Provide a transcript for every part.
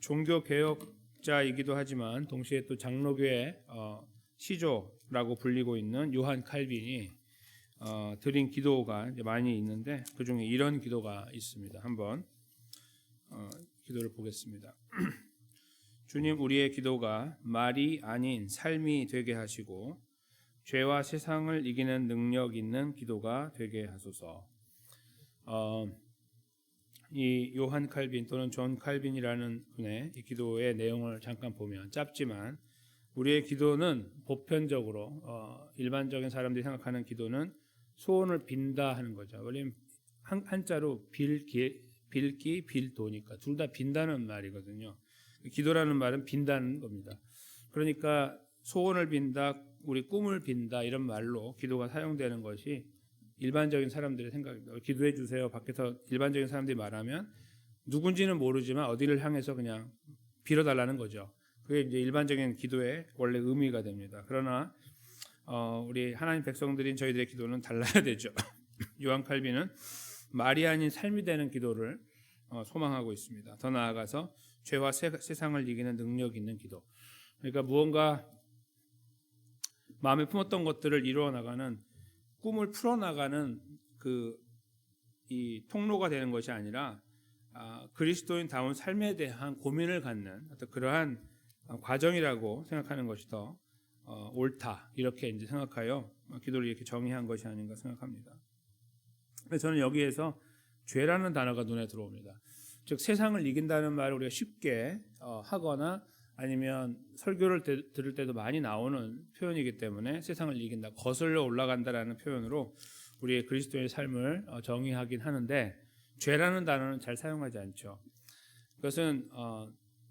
종교 개혁자이기도 하지만 동시에 또 장로교의 시조라고 불리고 있는 요한 칼빈이 드린 기도가 이제 많이 있는데 그 중에 이런 기도가 있습니다. 한번 기도를 보겠습니다. 주님, 우리의 기도가 말이 아닌 삶이 되게 하시고 죄와 세상을 이기는 능력 있는 기도가 되게 하소서. 이 요한 칼빈 또는 존 칼빈이라는 분의 이 기도의 내용을 잠깐 보면 짧지만 우리의 기도는 보편적으로 일반적인 사람들이 생각하는 기도는 소원을 빈다 하는 거죠. 원래 한자로 빌기, 빌도니까 둘 다 빈다는 말이거든요. 기도라는 말은 빈다는 겁니다. 그러니까 소원을 빈다, 우리 꿈을 빈다 이런 말로 기도가 사용되는 것이 일반적인 사람들의 생각입니다. 기도해 주세요. 밖에서 일반적인 사람들이 말하면 누군지는 모르지만 어디를 향해서 그냥 빌어달라는 거죠. 그게 이제 일반적인 기도의 원래 의미가 됩니다. 그러나 우리 하나님 백성들인 저희들의 기도는 달라야 되죠. 요한 칼빈은 말이 아닌 삶이 되는 기도를 소망하고 있습니다. 더 나아가서 죄와 세상을 이기는 능력 있는 기도. 그러니까 무언가 마음에 품었던 것들을 이루어 나가는 꿈을 풀어나가는 이 통로가 되는 것이 아니라 그리스도인다운 삶에 대한 고민을 갖는 어떤 그러한 과정이라고 생각하는 것이 더 옳다 이렇게 이제 생각하여 기도를 이렇게 정의한 것이 아닌가 생각합니다. 그래서 저는 여기에서 죄라는 단어가 눈에 들어옵니다. 즉 세상을 이긴다는 말을 우리가 쉽게 하거나 아니면 설교를 들을 때도 많이 나오는 표현이기 때문에 세상을 이긴다, 거슬러 올라간다라는 표현으로 우리의 그리스도의 삶을 정의하긴 하는데 죄라는 단어는 잘 사용하지 않죠. 그것은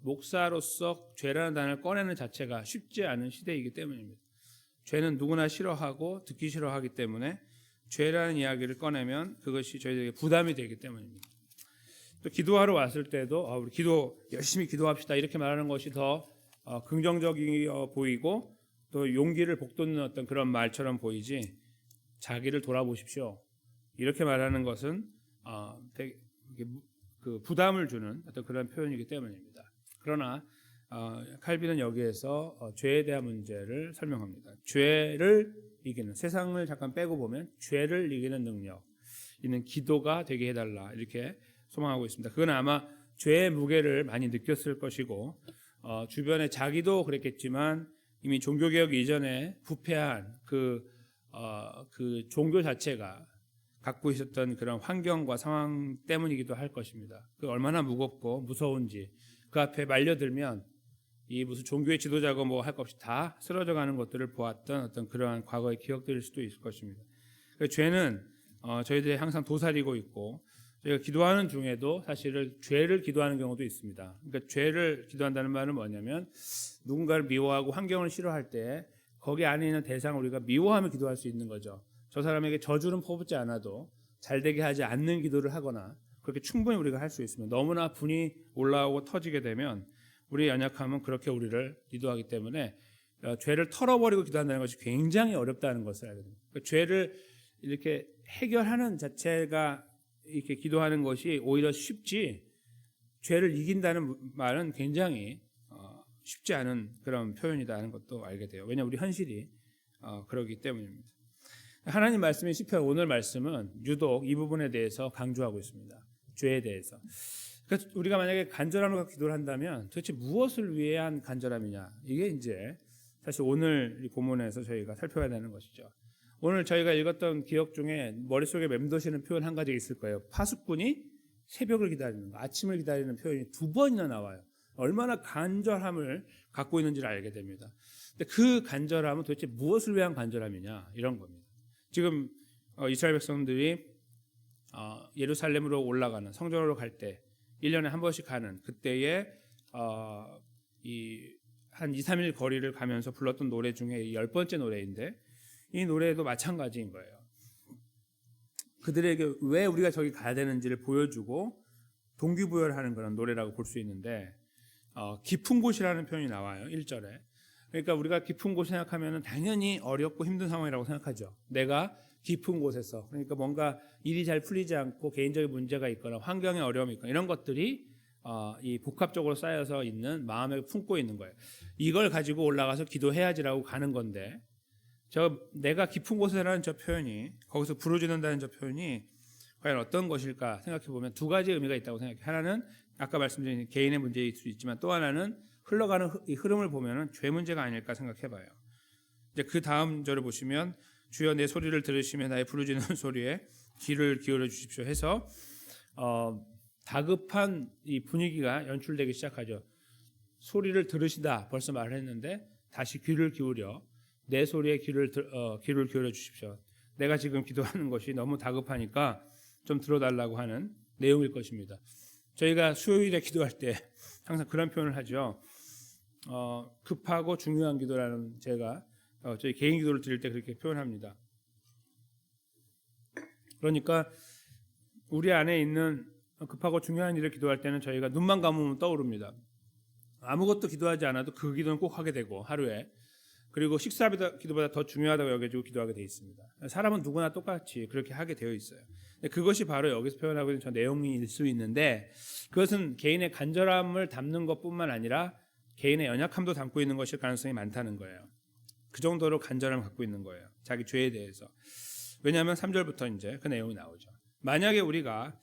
목사로서 죄라는 단어를 꺼내는 자체가 쉽지 않은 시대이기 때문입니다. 죄는 누구나 싫어하고 듣기 싫어하기 때문에 죄라는 이야기를 꺼내면 그것이 저희들에게 부담이 되기 때문입니다. 또 기도하러 왔을 때도 우리 열심히 기도합시다 이렇게 말하는 것이 더 긍정적이어 보이고 또 용기를 북돋는 어떤 그런 말처럼 보이지 자기를 돌아보십시오 이렇게 말하는 것은 되게 부담을 주는 어떤 그런 표현이기 때문입니다. 그러나 칼빈은 여기에서 죄에 대한 문제를 설명합니다. 죄를 이기는, 세상을 잠깐 빼고 보면 죄를 이기는 능력 있는 기도가 되게 해달라 이렇게 소망하고 있습니다. 그건 아마 죄의 무게를 많이 느꼈을 것이고 주변에 자기도 그랬겠지만 이미 종교개혁 이전에 부패한 그 종교 자체가 갖고 있었던 그런 환경과 상황 때문이기도 할 것입니다. 그 얼마나 무겁고 무서운지 그 앞에 말려들면 이 무슨 종교의 지도자고 뭐 할 것 없이 다 쓰러져 가는 것들을 보았던 어떤 그러한 과거의 기억들일 수도 있을 것입니다. 그러니까 죄는 저희들이 항상 도사리고 있고 저희가 기도하는 중에도 사실은 죄를 기도하는 경우도 있습니다. 그러니까 죄를 기도한다는 말은 뭐냐면 누군가를 미워하고 환경을 싫어할 때 거기 안에 있는 대상을 우리가 미워하며 기도할 수 있는 거죠. 저 사람에게 저주는 퍼붓지 않아도 잘되게 하지 않는 기도를 하거나 그렇게 충분히 우리가 할 수 있습니다. 너무나 분이 올라오고 터지게 되면 우리의 연약함은 그렇게 우리를 리도하기 때문에 죄를 털어버리고 기도한다는 것이 굉장히 어렵다는 것을 알게 됩니다. 그러니까 죄를 이렇게 해결하는 자체가 이렇게 기도하는 것이 오히려 쉽지 죄를 이긴다는 말은 굉장히 쉽지 않은 그런 표현이라는 것도 알게 돼요. 왜냐하면 우리 현실이 그러기 때문입니다. 하나님 말씀인 시편 오늘 말씀은 유독 이 부분에 대해서 강조하고 있습니다. 죄에 대해서. 그래서 우리가 만약에 간절함을 갖고 기도를 한다면 도대체 무엇을 위한 간절함이냐 이게 이제 사실 오늘 이 본문에서 저희가 살펴야 되는 것이죠. 오늘 저희가 읽었던 기억 중에 머릿속에 맴도시는 표현 한 가지 있을 거예요. 파수꾼이 새벽을 기다리는 거, 아침을 기다리는 표현이 2번이나 나와요. 얼마나 간절함을 갖고 있는지를 알게 됩니다. 근데 그 간절함은 도대체 무엇을 위한 간절함이냐 이런 겁니다. 지금 이스라엘 백성들이 예루살렘으로 올라가는 성전으로 갈 때 1년에 한 번씩 가는 그때에 한 2, 3일 거리를 가면서 불렀던 노래 중에 10번째 노래인데 이 노래도 마찬가지인 거예요. 그들에게 왜 우리가 저기 가야 되는지를 보여주고 동기부여를 하는 그런 노래라고 볼 수 있는데 깊은 곳이라는 표현이 나와요. 1절에. 그러니까 우리가 깊은 곳 생각하면 당연히 어렵고 힘든 상황이라고 생각하죠. 내가 깊은 곳에서 그러니까 뭔가 일이 잘 풀리지 않고 개인적인 문제가 있거나 환경에 어려움이 있거나 이런 것들이 이 복합적으로 쌓여서 있는 마음에 품고 있는 거예요. 이걸 가지고 올라가서 기도해야지라고 가는 건데 내가 깊은 곳에라는 저 표현이 거기서 부르짖는다는 저 표현이 과연 어떤 것일까 생각해 보면 두 가지 의미가 있다고 생각해요. 하나는 아까 말씀드린 개인의 문제일 수 있지만 또 하나는 흘러가는 이 흐름을 보면은 죄 문제가 아닐까 생각해 봐요. 이제 그 다음 절을 보시면 주여 내 소리를 들으시며 나의 부르짖는 소리에 귀를 기울여 주십시오 해서 다급한 이 분위기가 연출되기 시작하죠. 소리를 들으시다 벌써 말을 했는데 다시 귀를 기울여 내 소리에 귀를 기울여 주십시오. 내가 지금 기도하는 것이 너무 다급하니까 좀 들어달라고 하는 내용일 것입니다. 저희가 수요일에 기도할 때 항상 그런 표현을 하죠. 급하고 중요한 기도라는 제가 저희 개인 기도를 드릴 때 그렇게 표현합니다. 그러니까 우리 안에 있는 급하고 중요한 일을 기도할 때는 저희가 눈만 감으면 떠오릅니다. 아무것도 기도하지 않아도 그 기도는 꼭 하게 되고 하루에 그리고 식사 기도보다 더 중요하다고 여겨지고 기도하게 되어 있습니다. 사람은 누구나 똑같이 그렇게 하게 되어 있어요. 그것이 바로 여기서 표현하고 있는 저 내용일 수 있는데 그것은 개인의 간절함을 담는 것뿐만 아니라 개인의 연약함도 담고 있는 것일 가능성이 많다는 거예요. 그 정도로 간절함을 갖고 있는 거예요. 자기 죄에 대해서. 왜냐하면 3절부터 이제 그 내용이 나오죠. 만약에 우리가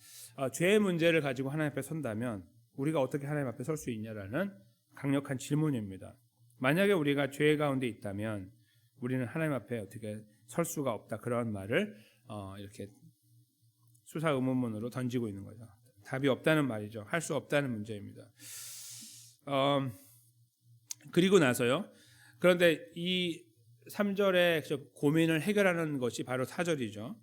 죄의 문제를 가지고 하나님 앞에 선다면 우리가 어떻게 하나님 앞에 설 수 있냐라는 강력한 질문입니다. 만약에 우리가 죄 가운데 있다면 우리는 하나님 앞에 어떻게 설 수가 없다. 그런 말을 이렇게 수사 의문문으로 던지고 있는 거죠. 답이 없다는 말이죠. 할 수 없다는 문제입니다. 그리고 나서요. 그런데 이 3절의 고민을 해결하는 것이 바로 4절이죠.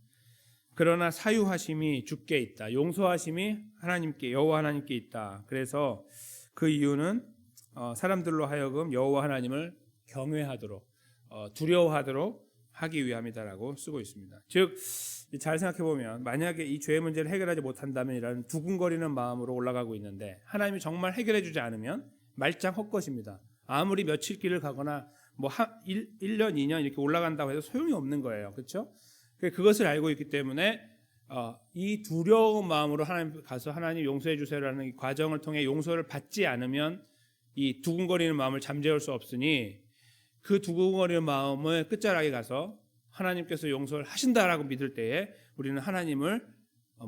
그러나 사유하심이 주께 있다. 용서하심이 하나님께 여호와 하나님께 있다. 그래서 그 이유는 사람들로 하여금 여호와 하나님을 경외하도록 두려워하도록 하기 위함이다라고 쓰고 있습니다. 즉 잘 생각해 보면 만약에 이 죄의 문제를 해결하지 못한다면이라는 두근거리는 마음으로 올라가고 있는데 하나님이 정말 해결해 주지 않으면 말짱 헛것입니다. 아무리 며칠 길을 가거나 뭐 1년, 2년 이렇게 올라간다고 해도 소용이 없는 거예요. 그렇죠? 그것을 알고 있기 때문에 이 두려운 마음으로 하나님 가서 하나님 용서해 주세요라는 이 과정을 통해 용서를 받지 않으면 이 두근거리는 마음을 잠재울 수 없으니 그 두근거리는 마음을 끝자락에 가서 하나님께서 용서를 하신다라고 믿을 때에 우리는 하나님을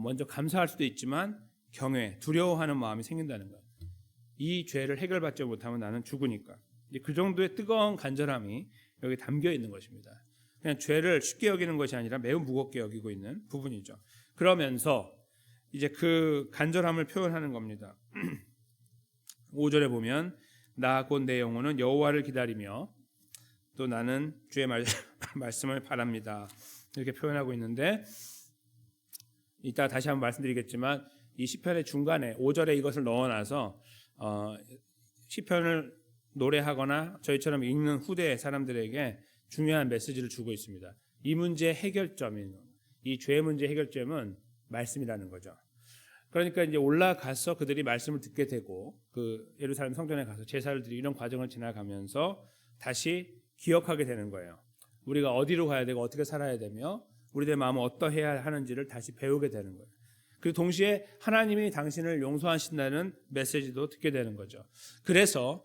먼저 감사할 수도 있지만 경외, 두려워하는 마음이 생긴다는 거예요. 이 죄를 해결받지 못하면 나는 죽으니까. 그 정도의 뜨거운 간절함이 여기 담겨 있는 것입니다. 그냥 죄를 쉽게 여기는 것이 아니라 매우 무겁게 여기고 있는 부분이죠. 그러면서 이제 그 간절함을 표현하는 겁니다. 5절에 보면 나 곧 내 영혼은 여호와를 기다리며 또 나는 주의 말씀을 바랍니다. 이렇게 표현하고 있는데 이따 다시 한번 말씀드리겠지만 이 시편의 중간에 5절에 이것을 넣어놔서 시편을 노래하거나 저희처럼 읽는 후대 사람들에게 중요한 메시지를 주고 있습니다. 이 문제의 해결점인 이 죄 문제 해결점은 말씀이라는 거죠. 그러니까 이제 올라가서 그들이 말씀을 듣게 되고 그 예루살렘 성전에 가서 제사를 드리고 이런 과정을 지나가면서 다시 기억하게 되는 거예요. 우리가 어디로 가야 되고 어떻게 살아야 되며 우리들의 마음은 어떠해야 하는지를 다시 배우게 되는 거예요. 그리고 동시에 하나님이 당신을 용서하신다는 메시지도 듣게 되는 거죠. 그래서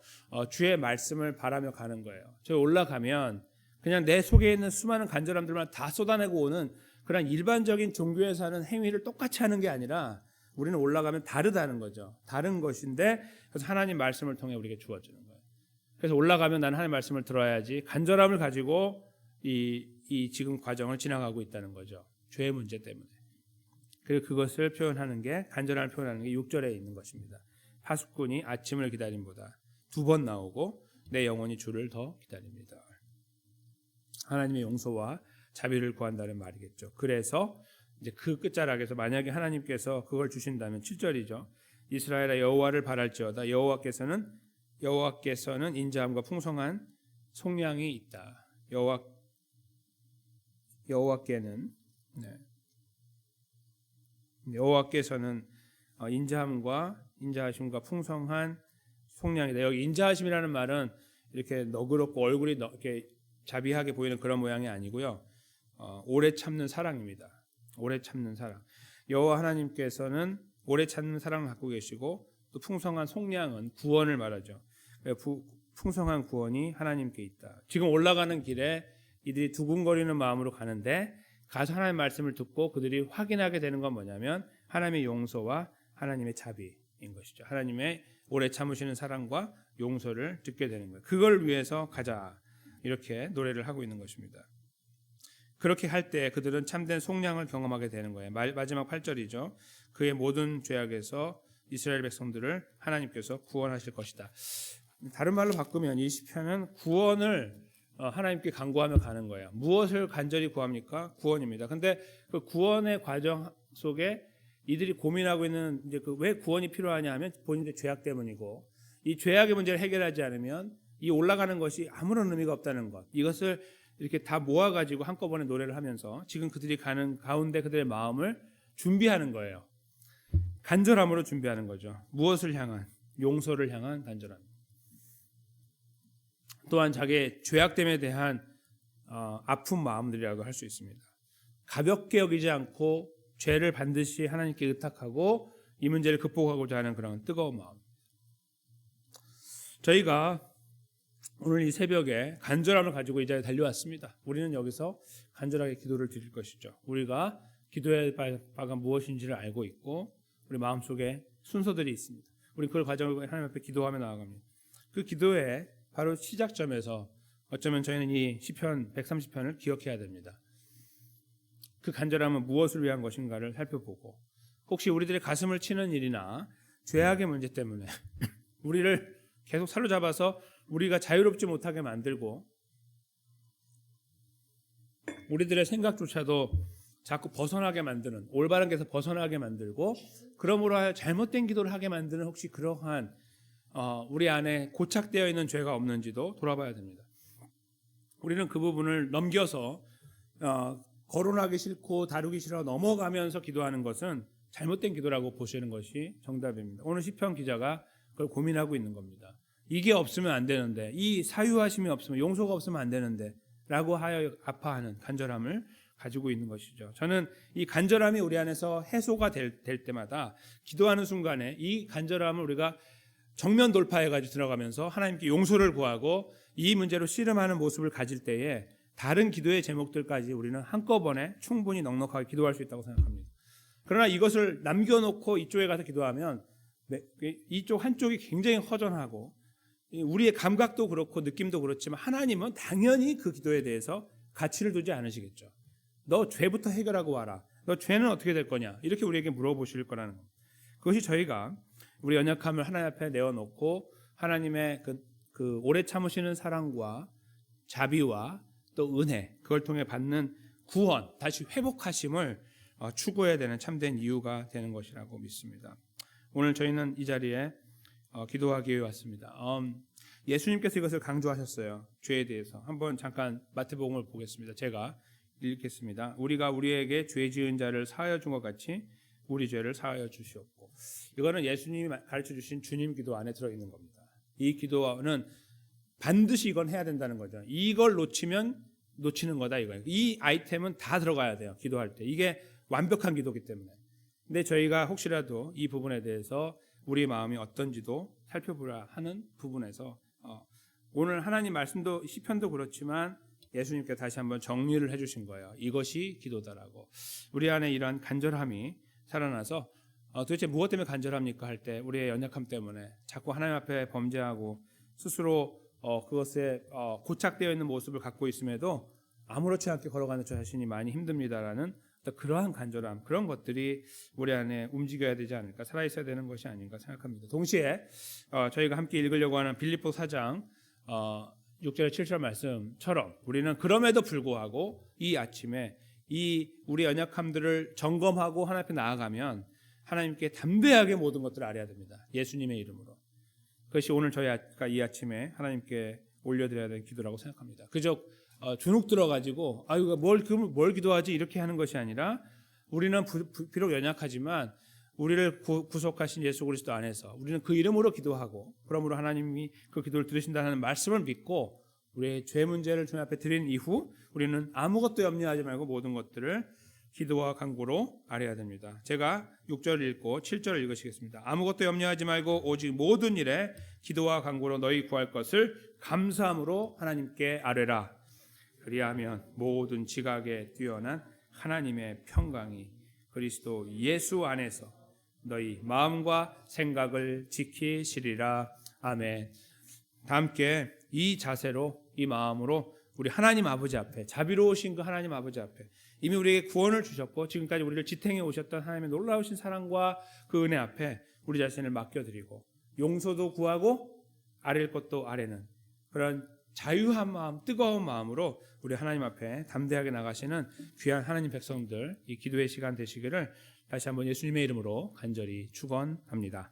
주의 말씀을 바라며 가는 거예요. 저 올라가면 그냥 내 속에 있는 수많은 간절함들만 다 쏟아내고 오는 그런 일반적인 종교에서 하는 행위를 똑같이 하는 게 아니라 우리는 올라가면 다르다는 거죠. 다른 것인데 그래서 하나님 말씀을 통해 우리에게 주어지는 거예요. 그래서 올라가면 나는 하나님 말씀을 들어야지 간절함을 가지고 이 지금 과정을 지나가고 있다는 거죠. 죄의 문제 때문에. 그리고 그것을 표현하는 게 간절함을 표현하는 게 6절에 있는 것입니다. 파수꾼이 아침을 기다림보다 2번 나오고 내 영혼이 주를 더 기다립니다. 하나님의 용서와 자비를 구한다는 말이겠죠. 그래서 이제 그 끝자락에서 만약에 하나님께서 그걸 주신다면 7절이죠. 이스라엘아 여호와를 바랄지어다. 여호와께서는 인자함과 풍성한 속량이 있다. 여호와께서는 인자하심과 풍성한 속량이다. 여기 인자하심이라는 말은 이렇게 너그럽고 얼굴이 이렇게 자비하게 보이는 그런 모양이 아니고요. 오래 참는 사랑입니다. 오래 참는 사랑. 여호와 하나님께서는 오래 참는 사랑을 갖고 계시고 또 풍성한 속량은 구원을 말하죠. 풍성한 구원이 하나님께 있다. 지금 올라가는 길에 이들이 두근거리는 마음으로 가는데 가서 하나님의 말씀을 듣고 그들이 확인하게 되는 건 뭐냐면 하나님의 용서와 하나님의 자비인 것이죠. 하나님의 오래 참으시는 사랑과 용서를 듣게 되는 거예요. 그걸 위해서 가자 이렇게 노래를 하고 있는 것입니다. 그렇게 할 때 그들은 참된 속량을 경험하게 되는 거예요. 마지막 8절이죠. 그의 모든 죄악에서 이스라엘 백성들을 하나님께서 구원하실 것이다. 다른 말로 바꾸면 이 시편은 구원을 하나님께 간구하며 가는 거예요. 무엇을 간절히 구합니까? 구원입니다. 근데 그 구원의 과정 속에 이들이 고민하고 있는 이제 왜 구원이 필요하냐 하면 본인의 죄악 때문이고 이 죄악의 문제를 해결하지 않으면 이 올라가는 것이 아무런 의미가 없다는 것. 이것을 이렇게 다 모아가지고 한꺼번에 노래를 하면서 지금 그들이 가는 가운데 그들의 마음을 준비하는 거예요. 간절함으로 준비하는 거죠. 무엇을 향한? 용서를 향한 간절함. 또한 자기의 죄악됨에 대한 아픈 마음들이라고 할 수 있습니다. 가볍게 여기지 않고 죄를 반드시 하나님께 의탁하고 이 문제를 극복하고자 하는 그런 뜨거운 마음. 저희가 오늘 이 새벽에 간절함을 가지고 이 자리에 달려왔습니다. 우리는 여기서 간절하게 기도를 드릴 것이죠. 우리가 기도할 바가 무엇인지를 알고 있고 우리 마음속에 순서들이 있습니다. 우리 그걸 가지고 하나님 앞에 기도하며 나아갑니다. 그 기도의 바로 시작점에서 어쩌면 저희는 이 시편 130편을 기억해야 됩니다. 그 간절함은 무엇을 위한 것인가를 살펴보고 혹시 우리들의 가슴을 치는 일이나 죄악의 문제 때문에 우리를 계속 사로잡아서 우리가 자유롭지 못하게 만들고 우리들의 생각조차도 자꾸 벗어나게 만드는 올바른 길에서 벗어나게 만들고 그러므로 하여 잘못된 기도를 하게 만드는 혹시 그러한 우리 안에 고착되어 있는 죄가 없는지도 돌아봐야 됩니다. 우리는 그 부분을 넘겨서 거론하기 싫고 다루기 싫어 넘어가면서 기도하는 것은 잘못된 기도라고 보시는 것이 정답입니다. 오늘 시편 기자가 그걸 고민하고 있는 겁니다. 이게 없으면 안 되는데 이 사유하심이 없으면 용서가 없으면 안 되는데 라고 하여 아파하는 간절함을 가지고 있는 것이죠. 저는 이 간절함이 우리 안에서 해소가 될 때마다 기도하는 순간에 이 간절함을 우리가 정면 돌파해가지고 들어가면서 하나님께 용서를 구하고 이 문제로 씨름하는 모습을 가질 때에 다른 기도의 제목들까지 우리는 한꺼번에 충분히 넉넉하게 기도할 수 있다고 생각합니다. 그러나 이것을 남겨놓고 이쪽에 가서 기도하면 이쪽 한쪽이 굉장히 허전하고 우리의 감각도 그렇고 느낌도 그렇지만 하나님은 당연히 그 기도에 대해서 가치를 두지 않으시겠죠. 너 죄부터 해결하고 와라. 너 죄는 어떻게 될 거냐. 이렇게 우리에게 물어보실 거라는 겁니다. 그것이 저희가 우리 연약함을 하나님 앞에 내어놓고 하나님의 그 오래 참으시는 사랑과 자비와 또 은혜 그걸 통해 받는 구원 다시 회복하심을 추구해야 되는 참된 이유가 되는 것이라고 믿습니다. 오늘 저희는 이 자리에 기도하기 위해 왔습니다. 예수님께서 이것을 강조하셨어요. 죄에 대해서. 한번 잠깐 마태복음을 보겠습니다. 제가 읽겠습니다. 우리가 우리에게 죄 지은 자를 사하여 준 것 같이 우리 죄를 사하여 주시옵고. 이거는 예수님이 가르쳐 주신 주님 기도 안에 들어있는 겁니다. 이 기도는 반드시 이건 해야 된다는 거죠. 이걸 놓치면 놓치는 거다 이거예요. 이 아이템은 다 들어가야 돼요. 기도할 때. 이게 완벽한 기도이기 때문에. 근데 저희가 혹시라도 이 부분에 대해서 우리 마음이 어떤지도 살펴보라 하는 부분에서 오늘 하나님 말씀도 시편도 그렇지만 예수님께 다시 한번 정리를 해주신 거예요. 이것이 기도다라고. 우리 안에 이러한 간절함이 살아나서 도대체 무엇 때문에 간절합니까 할 때 우리의 연약함 때문에 자꾸 하나님 앞에 범죄하고 스스로 그것에 고착되어 있는 모습을 갖고 있음에도 아무렇지 않게 걸어가는 저 자신이 많이 힘듭니다라는 그러한 간절함 그런 것들이 우리 안에 움직여야 되지 않을까 살아있어야 되는 것이 아닌가 생각합니다. 동시에 저희가 함께 읽으려고 하는 빌립보 4장 6절 7절 말씀처럼 우리는 그럼에도 불구하고 이 아침에 이 우리 연약함들을 점검하고 하나님 앞에 나아가면 하나님께 담대하게 모든 것들을 알아야 됩니다. 예수님의 이름으로. 그것이 오늘 저희가 이 아침에 하나님께 올려드려야 되는 기도라고 생각합니다. 그저 주눅 들어가지고 이거 뭘 기도하지 이렇게 하는 것이 아니라 우리는 비록 연약하지만 우리를 구속하신 예수 그리스도 안에서 우리는 그 이름으로 기도하고 그러므로 하나님이 그 기도를 들으신다는 말씀을 믿고 우리의 죄 문제를 주님 앞에 드린 이후 우리는 아무것도 염려하지 말고 모든 것들을 기도와 간구로 아뢰어야 됩니다. 제가 6절을 읽고 7절을 읽으시겠습니다. 아무것도 염려하지 말고 오직 모든 일에 기도와 간구로 너희 구할 것을 감사함으로 하나님께 아뢰라. 그리하면 모든 지각에 뛰어난 하나님의 평강이 그리스도 예수 안에서 너희 마음과 생각을 지키시리라. 아멘. 다 함께 이 자세로, 이 마음으로 우리 하나님 아버지 앞에, 자비로우신 그 하나님 아버지 앞에 이미 우리에게 구원을 주셨고 지금까지 우리를 지탱해 오셨던 하나님의 놀라우신 사랑과 그 은혜 앞에 우리 자신을 맡겨드리고 용서도 구하고 아랠 것도 아뢰는 그런 자유한 마음, 뜨거운 마음으로 우리 하나님 앞에 담대하게 나가시는 귀한 하나님 백성들, 이 기도의 시간 되시기를 다시 한번 예수님의 이름으로 간절히 축원합니다.